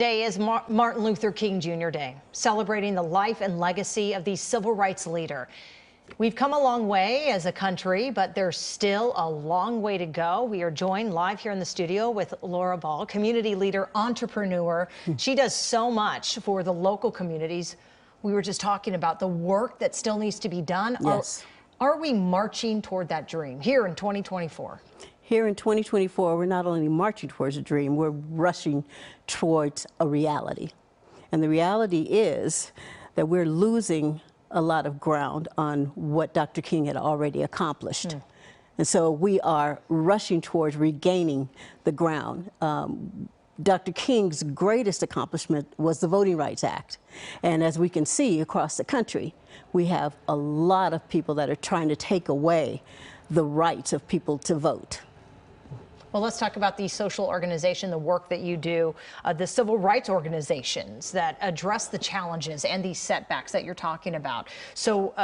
Today is Martin Luther King Jr. Day, celebrating the life and legacy of the civil rights leader. We've come a long way as a country, but there's still a long way to go. We are joined live here in the studio with Lura Ball, community leader, entrepreneur. She does so much for the local communities. We were just talking about the work that still needs to be done. Yes. Are we marching toward that dream here in 2024? Here in 2024, we're not only marching towards a dream, we're rushing towards a reality. And the reality is that we're losing a lot of ground on what Dr. King had already accomplished. And so we are rushing towards regaining the ground. Dr. King's greatest accomplishment was the Voting Rights Act. And as we can see across the country, we have a lot of people that are trying to take away the rights of people to vote. Well, let's talk about the social organization, the work that you do, the civil rights organizations that address the challenges and these setbacks that you're talking about. So,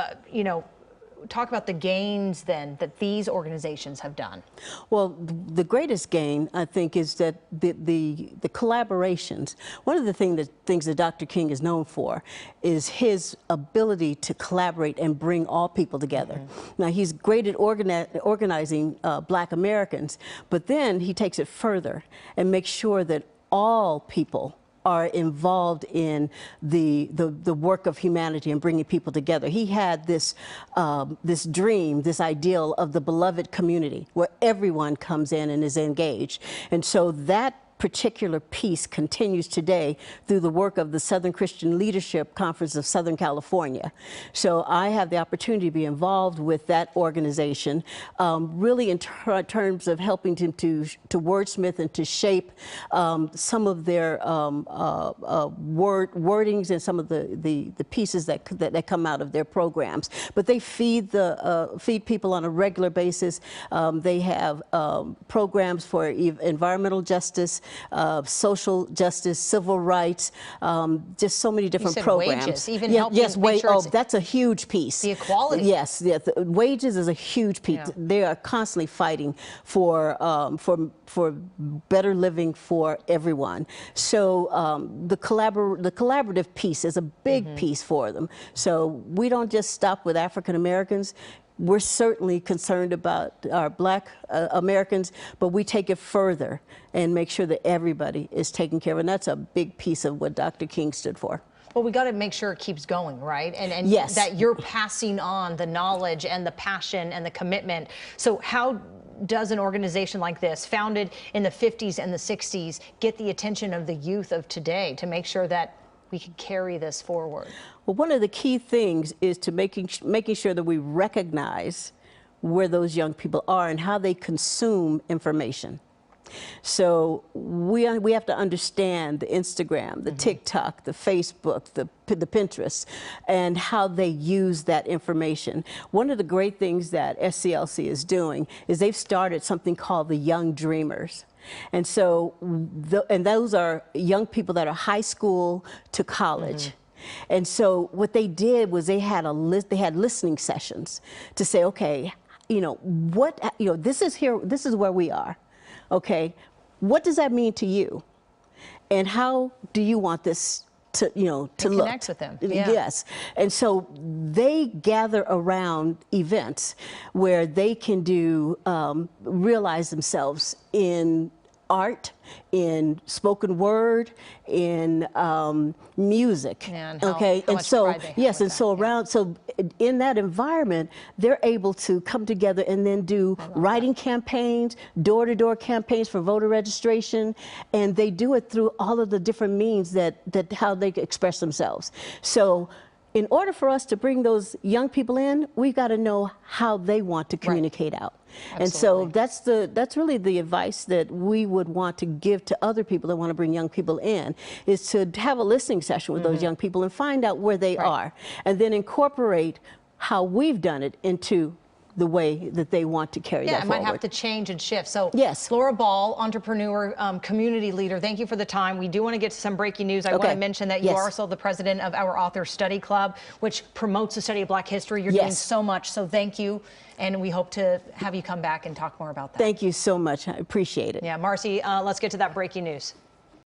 talk about the gains then that these organizations have done. Well, the greatest gain, I think, is that the collaborations. One of the things that Dr. King is known for is his ability to collaborate and bring all people together. Now, he's great at organizing Black Americans, but then he takes it further and makes sure that all people are involved in the work of humanity and bringing people together. He had this dream, this ideal of the beloved community where everyone comes in and is engaged. And so that particular piece continues today through the work of the Southern Christian Leadership Conference of Southern California. So I have the opportunity to be involved with that organization, really in terms of helping them to wordsmith and to shape some of their wordings and some of the pieces that come out of their programs. But they feed people on a regular basis. They have programs for environmental justice, social justice, civil rights, just so many different programs. Wages, even helping make sure that's a huge piece. The equality. Yes, wages is a huge piece. Yeah. They are constantly fighting for better living for everyone. So the collaborative piece is a big piece for them. So we don't just stop with African Americans. We're certainly concerned about our Black Americans, but we take it further and make sure that everybody is taken care of. And that's a big piece of what Dr. King stood for. Well, we got to make sure it keeps going, right? And yes, that you're passing on the knowledge and the passion and the commitment. So how does an organization like this, founded in the 50s and the 60s, get the attention of the youth of today to make sure that we can carry this forward? Well, one of the key things is to making sure that we recognize where those young people are and how they consume information. So we have to understand the Instagram, the TikTok, the Facebook, the Pinterest, and how they use that information. One of the great things that SCLC is doing is they've started something called the Young Dreamers. And so, those are young people that are high school to college. And so what they did was they had listening sessions to say, okay, this is where we are. Okay, what does that mean to you? And how do you want this to look? Connect with them. Yeah. Yes. And so they gather around events where they can realize themselves in art, in spoken word, in music. And so in that environment, they're able to come together and then do writing campaigns, door-to-door campaigns for voter registration, and they do it through all of the different means that how they express themselves. So in order for us to bring those young people in, we've got to know how they want to communicate out. Absolutely. And so that's really the advice that we would want to give to other people that want to bring young people in, is to have a listening session with those young people and find out where they are, and then incorporate how we've done it into the way that they want to carry that forward. Yeah, it might have to change and shift. So, yes. Lura Ball, entrepreneur, community leader, thank you for the time. We do want to get to some breaking news. I want to mention that you are also the president of our Author Study Club, which promotes the study of Black history. You're doing so much, so thank you. And we hope to have you come back and talk more about that. Thank you so much. I appreciate it. Yeah, Marcy, let's get to that breaking news.